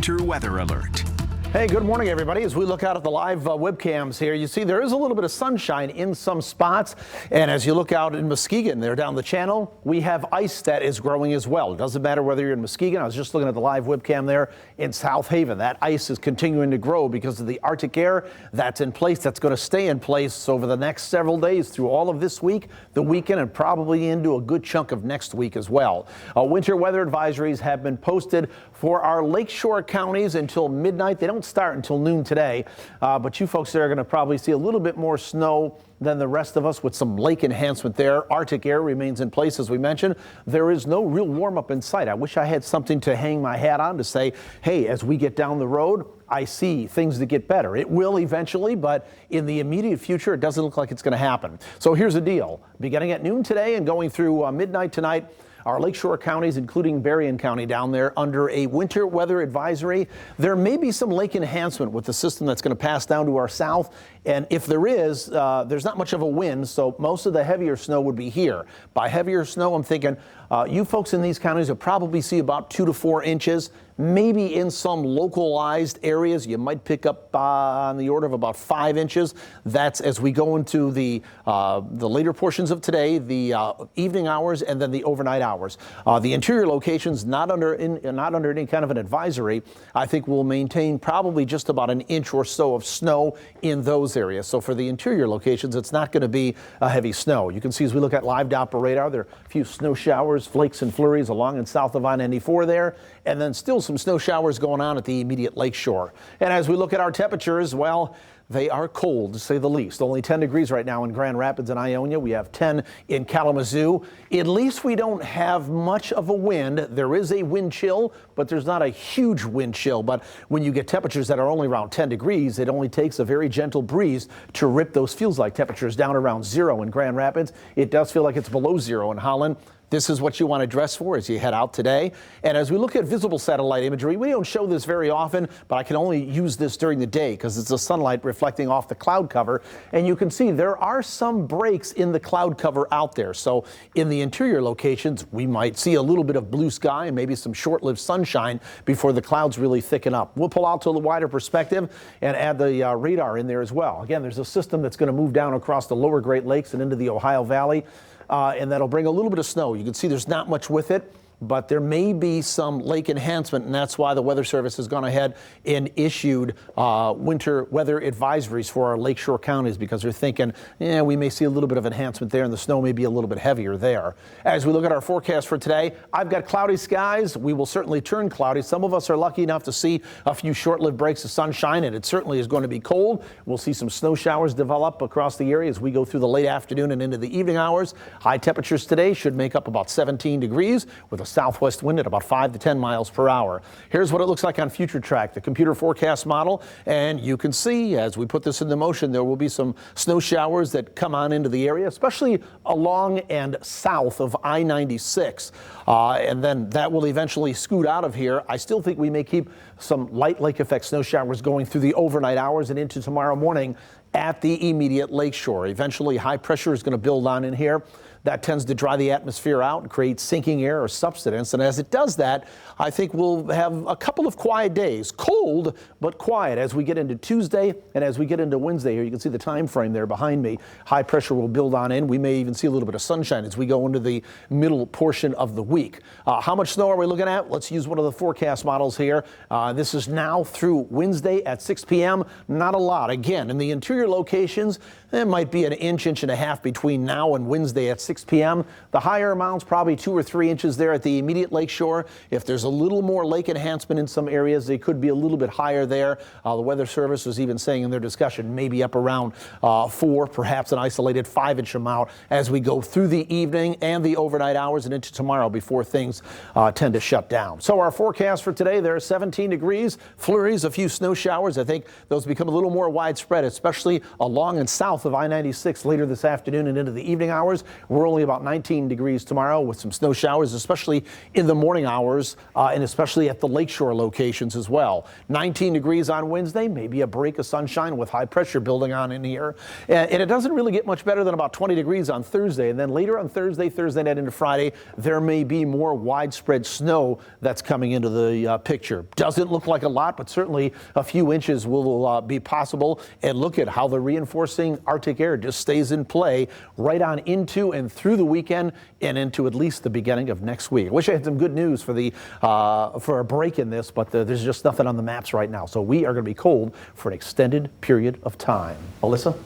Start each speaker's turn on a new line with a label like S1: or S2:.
S1: winter weather alert.
S2: Hey, good morning, everybody. As we look out at the live webcams here, you see there is a little bit of sunshine in some spots. And as you look out in Muskegon there down the channel, we have ice that is growing as well. It doesn't matter whether you're in Muskegon. I was just looking at the live webcam there in South Haven. That ice is continuing to grow because of the Arctic air that's in place. That's going to stay in place over the next several days through all of this week, the weekend, and probably into a good chunk of next week as well. Winter weather advisories have been posted for our lakeshore counties until midnight. They don't start until noon today, but you folks there are going to probably see a little bit more snow than the rest of us with some lake enhancement there. Arctic air remains in place, as we mentioned. There is no real warm up in sight. I wish I had something to hang my hat on to say, hey, as we get down the road, I see things that get better. It will eventually, but in the immediate future, it doesn't look like it's going to happen. So here's the deal. Beginning at noon today and going through midnight tonight, our lakeshore counties, including Berrien County down there, under a winter weather advisory. There may be some lake enhancement with the system that's going to pass down to our south. And if there is, there's not much of a wind, so most of the heavier snow would be here. By heavier snow, I'm thinking you folks in these counties will probably see about 2 to 4 inches. Maybe in some localized areas, you might pick up on the order of about 5 inches. That's as we go into the later portions of today, the evening hours, and then the overnight hours. The interior locations, not under any kind of an advisory, I think will maintain probably just about an inch or so of snow in those areas. So for the interior locations, it's not going to be a heavy snow. You can see as we look at live Doppler radar, there are a few snow showers, flakes and flurries along and south of I-94 there, and then still some snow showers going on at the immediate lakeshore. And as we look at our temperatures, well, they are cold, to say the least. Only 10 degrees right now in Grand Rapids and Ionia. We have 10 in Kalamazoo. At least we don't have much of a wind. There is a wind chill, but there's not a huge wind chill. But when you get temperatures that are only around 10 degrees, it only takes a very gentle breeze to rip those feels-like temperatures down around 0 in Grand Rapids. It does feel like it's below 0 in Holland. This is what you want to dress for as you head out today. And as we look at visible satellite imagery, we don't show this very often, but I can only use this during the day because it's the sunlight reflecting off the cloud cover. And you can see there are some breaks in the cloud cover out there. So in the interior locations, we might see a little bit of blue sky and maybe some short-lived sunshine before the clouds really thicken up. We'll pull out to the wider perspective and add the radar in there as well. Again, there's a system that's going to move down across the lower Great Lakes and into the Ohio Valley. And that'll bring a little bit of snow. You can see there's not much with it, but there may be some lake enhancement, and that's why the Weather Service has gone ahead and issued winter weather advisories for our lakeshore counties, because they're thinking, we may see a little bit of enhancement there, and the snow may be a little bit heavier there. As we look at our forecast for today, I've got cloudy skies. We will certainly turn cloudy. Some of us are lucky enough to see a few short-lived breaks of sunshine, and it certainly is going to be cold. We'll see some snow showers develop across the area as we go through the late afternoon and into the evening hours. High temperatures today should make up about 17 degrees with a southwest wind at about 5 to 10 miles per hour. Here's what it looks like on FutureTrack, the computer forecast model. And you can see as we put this into motion, there will be some snow showers that come on into the area, especially along and south of I-96. And then that will eventually scoot out of here. I still think we may keep some light lake effect snow showers going through the overnight hours and into tomorrow morning at the immediate lakeshore. Eventually, high pressure is going to build on in here. That tends to dry the atmosphere out and create sinking air or subsidence. And as it does that, I think we'll have a couple of quiet days. Cold, but quiet as we get into Tuesday and as we get into Wednesday. Here you can see the time frame there behind me. High pressure will build on in. We may even see a little bit of sunshine as we go into the middle portion of the week. How much snow are we looking at? Let's use one of the forecast models here. This is now through Wednesday at 6 p.m. Not a lot. Again, in the interior locations, there might be an inch, inch and a half between now and Wednesday at 6 p.m. The higher amounts, probably 2 or 3 inches there at the immediate lakeshore. If there's a little more lake enhancement in some areas, they could be a little bit higher there. The Weather Service was even saying in their discussion, maybe up around 4, perhaps an isolated 5-inch amount as we go through the evening and the overnight hours and into tomorrow before things tend to shut down. So our forecast for today, there are 17 degrees, flurries, a few snow showers. I think those become a little more widespread, especially along and south of I-96 later this afternoon and into the evening hours. We're We're only about 19 degrees tomorrow with some snow showers, especially in the morning hours and especially at the lakeshore locations as well. 19 degrees on Wednesday, maybe a break of sunshine with high pressure building on in here. And it doesn't really get much better than about 20 degrees on Thursday. And then later on Thursday night into Friday, there may be more widespread snow that's coming into the picture. Doesn't look like a lot, but certainly a few inches will be possible. And look at how the reinforcing Arctic air just stays in play right on into and through the weekend and into at least the beginning of next week. I wish I had some good news for a break in this, but there's just nothing on the maps right now. So we are going to be cold for an extended period of time. Alyssa?